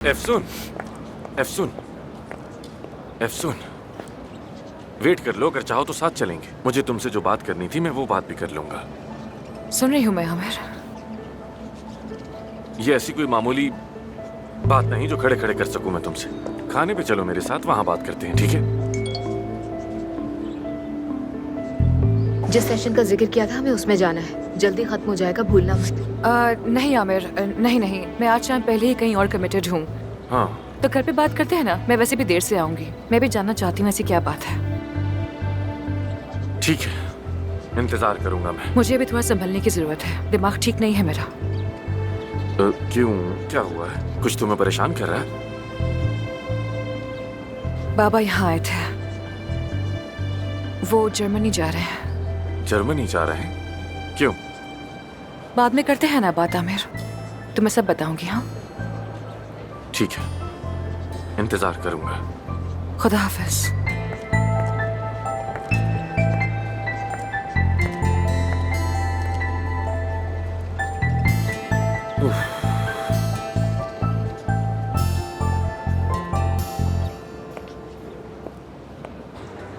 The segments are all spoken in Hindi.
एफसून, एफसून, एफसून, वेट कर लो, अगर चाहो तो साथ चलेंगे। मुझे तुमसे जो बात करनी थी मैं वो बात भी कर लूंगा। सुन रही हूँ मैं आमिर। ये ऐसी कोई मामूली बात नहीं जो खड़े खड़े कर सकूं मैं तुमसे। खाने पे चलो मेरे साथ, वहां बात करते हैं, ठीक है? जिस सेशन का जिक्र किया था हमें उसमें जाना है, जल्दी खत्म हो जाएगा, भूलना मत। नहीं आमिर, नहीं, मैं आज शाम पहले ही कहीं और कमिटेड हूँ। हाँ, तो घर पे बात करते हैं ना, मैं वैसे भी देर से आऊंगी। मैं भी जानना चाहती हूँ ऐसी क्या बात है। ठीक है, इंतजार करूंगा मैं। मुझे अभी थोड़ा संभलने की जरूरत है, दिमाग ठीक नहीं है मेरा। क्यों, क्या हुआ है? कुछ तुम्हें परेशान कर रहा है? बाबा यहाँ आए थे, वो जर्मनी जा रहे हैं। जर्मनी जा रहे हैं? क्यों? बाद में करते हैं ना बात आमिर, तो मैं सब बताऊंगी। हाँ ठीक है, इंतजार करूंगा। खुदा हाफिज।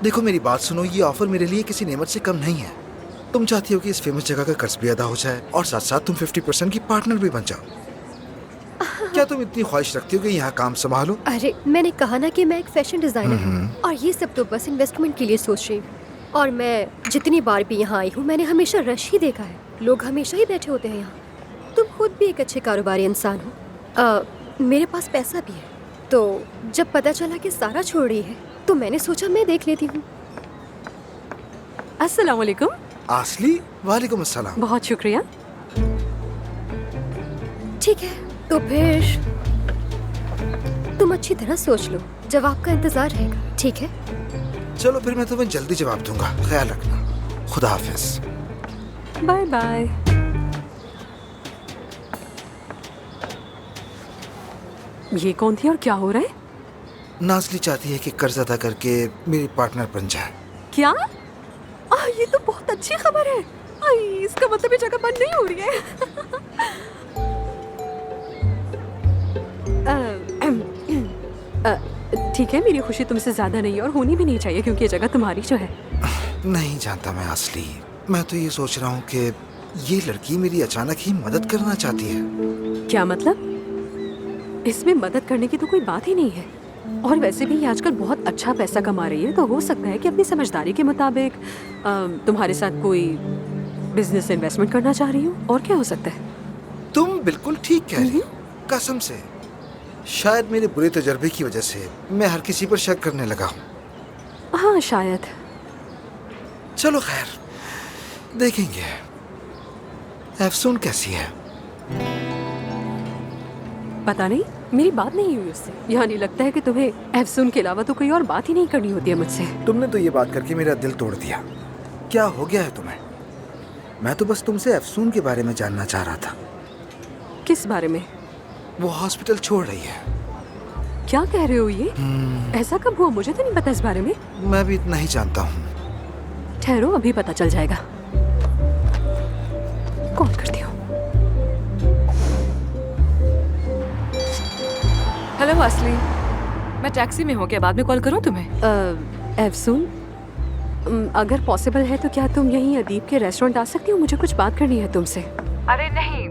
देखो मेरी बात सुनो, ये ऑफर मेरे लिए किसी नेमत से कम नहीं है। तुम चाहती हो कि इस फेमस जगह का कर्ज भी अदा हो जाए और साथ साथ तुम 50% की पार्टनर भी बन जाओ। क्या तुम इतनी ख्वाहिश रखती हो कि यहाँ काम संभालो? अरे मैंने कहा ना कि मैं एक फैशन डिजाइनर हूँ और ये सब तो बस इन्वेस्टमेंट के लिए सोच रही हूँ। और मैं जितनी बार भी यहाँ आई हूँ मैंने हमेशा रश ही देखा है, लोग हमेशा ही बैठे होते हैं यहाँ। तुम खुद भी एक अच्छे कारोबारी इंसान हो, मेरे पास पैसा भी है। तो जब पता चला कि सारा छोड़ रही है तो मैंने सोचा मैं देख लेती हूँ। अस्सलाम वालेकुम। आसली, वालेकुम अस्सलाम। बहुत शुक्रिया। ठीक है, तो फिर तुम अच्छी तरह सोच लो, जवाब का इंतजार रहेगा, ठीक है? चलो फिर मैं तुम्हें जल्दी जवाब दूंगा, ख्याल रखना। खुदा हाफिज। Bye bye. ये कौन थी और क्या हो रहा है? नाजली चाहती है कि कर्ज अदा करके मेरी पार्टनर बन जाए। क्या? ये तो बहुत अच्छी खबर है। इसका मतलब ये जगह बंद नहीं हो रही है। ठीक है, मेरी खुशी तुमसे ज्यादा नहीं है और होनी भी नहीं चाहिए क्योंकि ये जगह तुम्हारी जो है। नहीं जानता मैं आसली, मैं तो ये सोच रहा हूँ कि ये लड़की मेरी अचानक ही मदद करना चाहती है। क्या मतलब? इसमें मदद करने की तो कोई बात ही नहीं है। और वैसे भी ये आजकल बहुत अच्छा पैसा कमा रही है, तो हो सकता है कि अपनी समझदारी के मुताबिक तुम्हारे साथ कोई बिजनेस इन्वेस्टमेंट करना चाह रही हो। और क्या हो सकता है? तुम बिल्कुल ठीक कह रही हो, कसम से। शायद मेरे बुरे तजर्बे की वजह से मैं हर किसी पर शक करने लगा हूँ। हाँ शायद। चलो खैर, देखेंगे। एफसून कैसी है? पता नहीं, मेरी बात नहीं हुई उससे। यानी लगता है कि तुम्हें एफसून के अलावा तो कोई और बात ही नहीं करनी होती है मुझसे। तुमने तो ये बात करके मेरा दिल तोड़ दिया। क्या हो गया है तुम्हें? मैं तो बस तुमसे एफसून के बारे में जानना चाह रहा था। किस बारे में? वो हॉस्पिटल छोड़ रही है। क्या कह रहे हो ये? ऐसा कब हुआ? मुझे तो नहीं पता इस बारे में। मैं भी इतना ही जानता हूँ। ठहरो, अभी पता चल जाएगा। कॉल करती हूँ। हेलो असली, मैं टैक्सी में हूँ, क्या बाद में कॉल करूँ तुम्हें? एफसून, अगर पॉसिबल है तो क्या तुम यहीं अदीब के रेस्टोरेंट आ सकती हो? मुझे कुछ बात करनी है तुमसे। अरे नहीं,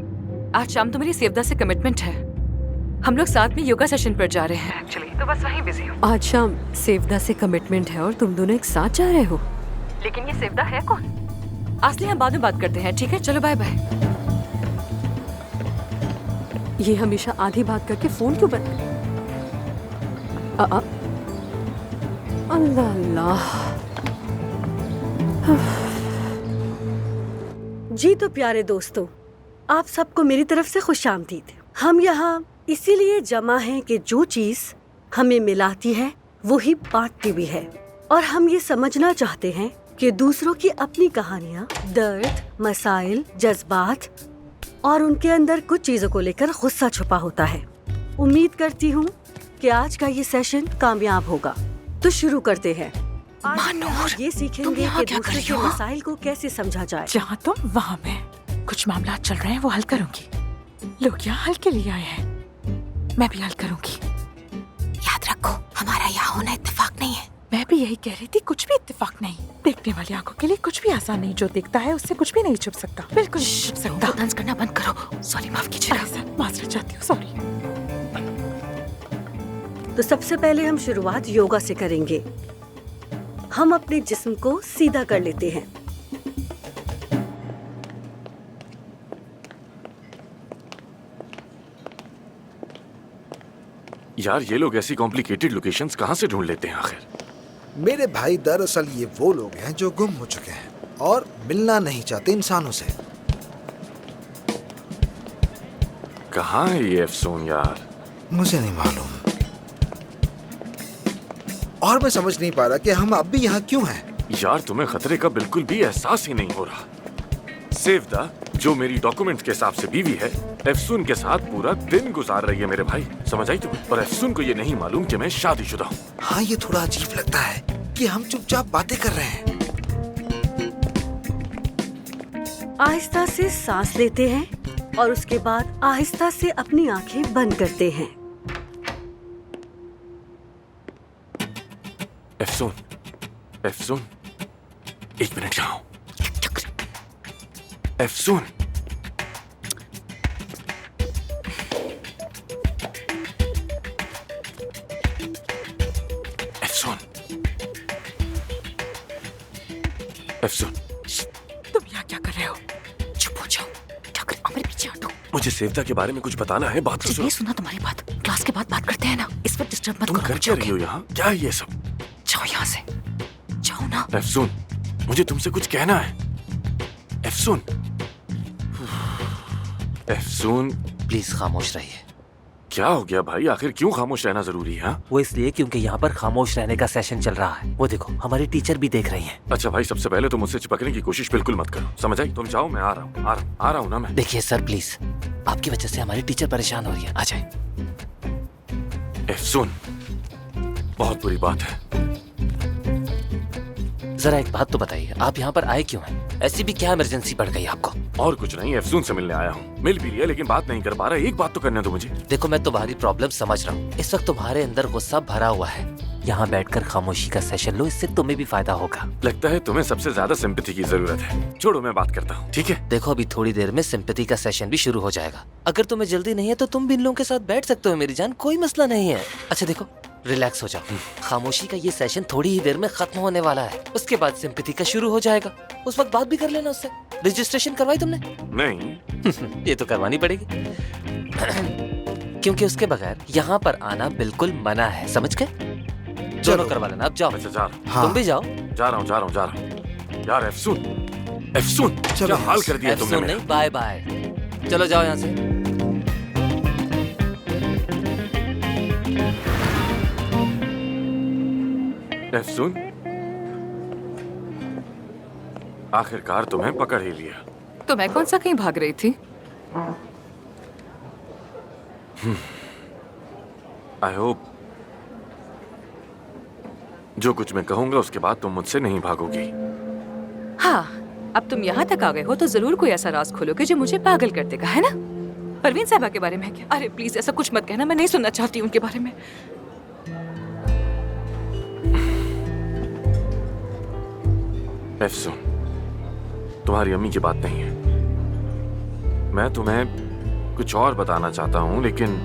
आज शाम तो मेरी सेवदा से कमिटमेंट है। हम लोग साथ में योगा सेशन पर जा रहे हैं एक्चुअली, तो बस वहीं बिजी हूँ। आज शाम सेवदा से कमिटमेंट है और तुम दोनों एक साथ जा रहे हो? लेकिन ये सेवदा है कौन? असली, हम बाद में बात करते हैं, ठीक है? चलो बाय बाय। ये हमेशा आधी बात करके फोन क्यों बंद? अल्लाह अल्लाह। जी तो प्यारे दोस्तों, आप सबको मेरी तरफ से खुशामदीद। हम यहाँ इसीलिए जमा हैं कि जो चीज हमें मिलाती है वो ही बांटती भी है। और हम ये समझना चाहते हैं कि दूसरों की अपनी कहानियाँ, दर्द, मसाइल, जज्बात और उनके अंदर कुछ चीजों को लेकर गुस्सा छुपा होता है। उम्मीद करती हूँ कि आज का ये सेशन कामयाब होगा। तो शुरू करते हैं। मानूर, ये तुम सीखेंगे यहाँ कि क्या कर दूसरे रही के हो? मसाइल को कैसे समझा जाए। जहाँ तुम वहाँ मैं कुछ मामला चल रहे हैं वो हल करूंगी। लोग यहाँ हल के लिए आए हैं। मैं भी हल करूंगी। याद रखो, हमारा यहाँ होना इत्तेफाक नहीं है। मैं भी यही कह रही थी, कुछ भी इत्तेफाक नहीं। देखने वाली आंखों के लिए कुछ भी आसान नहीं। जो दिखता है उससे कुछ भी नहीं छुप सकता, बिल्कुल नहीं छुप सकता। डांस करना बंद करो। सॉरी, माफ कीजिएगा। माफ चाहती हूँ, सॉरी। तो सबसे पहले हम शुरुआत योगा से करेंगे। हम अपने जिस्म को सीधा कर लेते हैं। यार ये लोग ऐसी कॉम्प्लिकेटेड लोकेशंस कहाँ से ढूंढ लेते हैं आखिर? मेरे भाई, दरअसल ये वो लोग हैं जो गुम हो चुके हैं और मिलना नहीं चाहते इंसानों से। कहाँ है ये अफसून यार? मुझे नहीं मालूम, और मैं समझ नहीं पा रहा कि हम अब भी यहाँ क्यों हैं। यार तुम्हें खतरे का बिल्कुल भी एहसास ही नहीं हो रहा। सेवदा, जो मेरी डॉक्यूमेंट्स के हिसाब से बीवी है, अफसून के साथ पूरा दिन गुजार रही है मेरे भाई। समझ आई तुम्हें? और अफसून को ये नहीं मालूम कि मैं शादीशुदा हूँ। हाँ, ये थोड़ा अजीब लगता है कि हम चुपचाप बातें कर रहे हैं। आहिस्ता से सांस लेते हैं और उसके बाद आहिस्ता से अपनी आंखें बंद करते हैं। अफसून, अफसून, एक मिनट जाओ। अफसून, अफसून, अफसून, तुम यहाँ क्या कर रहे हो? चुप हो जाओ। क्या कर, हमारे पीछे हटो। मुझे सेवदा के बारे में कुछ बताना है। बात तो मुझे सुनो। नहीं सुना तुम्हारी बात। क्लास के बाद बात करते हैं ना, इस पर डिस्टर्ब मत तुम करो। कर क्या रही हो यहाँ? क्या है ये सब? जाओ यहाँ से, जाओ ना। अफसून, मुझे तुमसे कुछ कहना है। अफसून, अफसून, प्लीज खामोश रहिए। क्या हो गया भाई? आखिर क्यों खामोश रहना जरूरी है? हाँ? वो इसलिए क्योंकि यहाँ पर खामोश रहने का सेशन चल रहा है। वो देखो, हमारी टीचर भी देख रही हैं। अच्छा भाई, सबसे पहले तो मुझसे चिपकने की कोशिश बिल्कुल मत करो। समझ आई? तुम जाओ, मैं आ रहा हूँ, आ रहा हूँ ना मैं। देखिए सर, प्लीज, आपकी वजह से हमारी टीचर परेशान हो रही है। आ जाए। अफसून, बहुत बुरी बात है। जरा एक बात तो बताइए, आप यहाँ पर आए क्यों हैं? ऐसी भी क्या इमरजेंसी पड़ गई आपको? और कुछ नहीं, अफसून से मिलने आया हूँ। मिल भी लिया लेकिन बात नहीं कर पा रहा। एक बात तो करने दो मुझे। देखो, मैं तुम्हारी प्रॉब्लम समझ रहा हूँ। इस वक्त तुम्हारे अंदर गुस्सा भरा हुआ है। यहाँ बैठकर खामोशी का सेशन लो, इससे तुम्हें भी फायदा होगा। लगता है तुम्हें सबसे ज्यादा सिंपैथी की जरूरत है। छोड़ो, मैं बात करता हूँ, ठीक है? देखो, अभी थोड़ी देर में सिंपैथी का सेशन भी शुरू हो जाएगा। अगर तुम्हें जल्दी नहीं है तो तुम भी इन लोगों के साथ बैठ सकते हो मेरी जान, कोई मसला नहीं है। अच्छा देखो, रिलैक्स हो जाओ। खामोशी का ये सेशन थोड़ी ही देर में खत्म होने वाला है। उसके बाद सिंपैथी का शुरू हो जाएगा। उस वक्त बात भी कर लेना उससे। रजिस्ट्रेशन करवाई तुमने? नहीं। ये तो करवानी पड़ेगी क्योंकि उसके बगैर यहाँ पर आना बिल्कुल मना है, समझ गए? दोनों करवा लेना। अब जाओ। अच्छा, जा रहा हूँ। हाँ। तुम भी जाओ। जा रहा हूँ। यार अफसून, अफसून, क्या हाल कर दिया तुमने अफसून मेरा? नहीं, बाय बाय। चलो जाओ यहाँ से। अफसून, आखिरकार तुम्हें पकड़ ही लिया। तो मैं कौन सा कहीं भाग रही थी? आई होप जो कुछ मैं कहूंगा उसके बाद तुम मुझसे नहीं भागोगी। हाँ, अब तुम यहाँ तक आ गए हो तो जरूर कोई ऐसा राज खोलोगे जो मुझे पागल कर देगा, है ना? परवीन साहबा के बारे में क्या? अरे प्लीज ऐसा कुछ मत कहना, मैं नहीं सुनना चाहती उनके बारे में। अफसून, तुम्हारी अम्मी की बात नहीं है। मैं तुम्हें कुछ और बताना चाहता हूँ लेकिन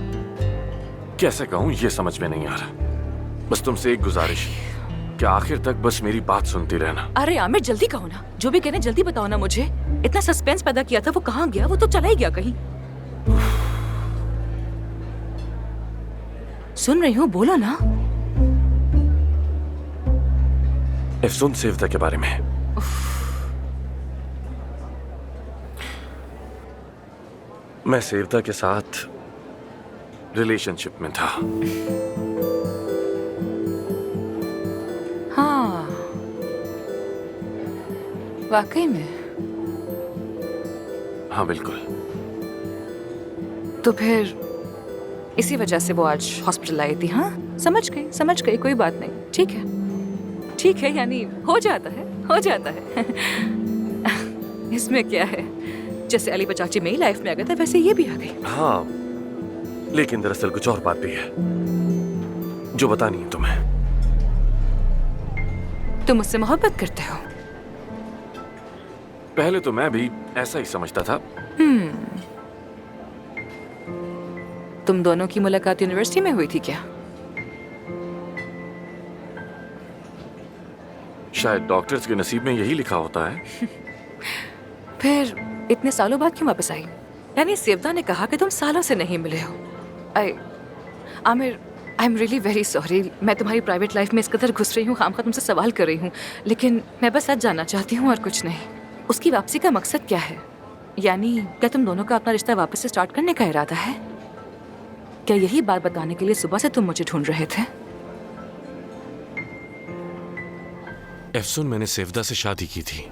कैसे कहूँ ये समझ में नहीं आ रहा। बस तुमसे एक गुजारिश कि आखिर तक बस मेरी बात सुनती रहना। अरे आमिर, जल्दी कहो ना, जो भी कहने जल्दी बताओ ना मुझे। इतना सस्पेंस पैदा किया था, वो कहाँ गया? वो तो चला ही गया कहीं। सुन रही हूँ, बोलो ना। अफसून, सेवदा के बारे में। मैं सेवदा के साथ रिलेशनशिप में था। हाँ, वाकई में? हाँ बिल्कुल। तो फिर इसी वजह से वो आज हॉस्पिटल आई थी? हाँ, समझ गई, कोई बात नहीं। ठीक है, यानी हो जाता है। इसमें क्या है? जैसे अली बचाची मेरी लाइफ में आ गया था वैसे ये भी आ गई। हाँ, लेकिन दरअसल कुछ और बात भी है जो बतानी है तुम्हें। तुम मुझसे मोहब्बत करते हो? पहले तो मैं भी ऐसा ही समझता था। तुम दोनों की मुलाकात यूनिवर्सिटी में हुई थी क्या? शायद डॉक्टर्स के नसीब में यही लिखा होता है। फिर इतने सालों बाद क्यों वापस आई? यानी सेवदा ने कहा कि तुम सालों से नहीं मिले हो। Aamir, I am really very sorry. मैं तुम्हारी प्राइवेट लाइफ में इस कदर घुस रही हूँ, खामखा तुमसे सवाल कर रही हूँ, लेकिन मैं बस सच जानना चाहती हूँ और कुछ नहीं। उसकी वापसी का मकसद क्या है? यानी क्या तुम दोनों का अपना रिश्ता वापस से स्टार्ट करने का इरादा है? क्या यही बात बताने के लिए सुबह से तुम मुझे ढूंढ रहे थे? एफसुन, मैंने सेवदा से शादी की थी।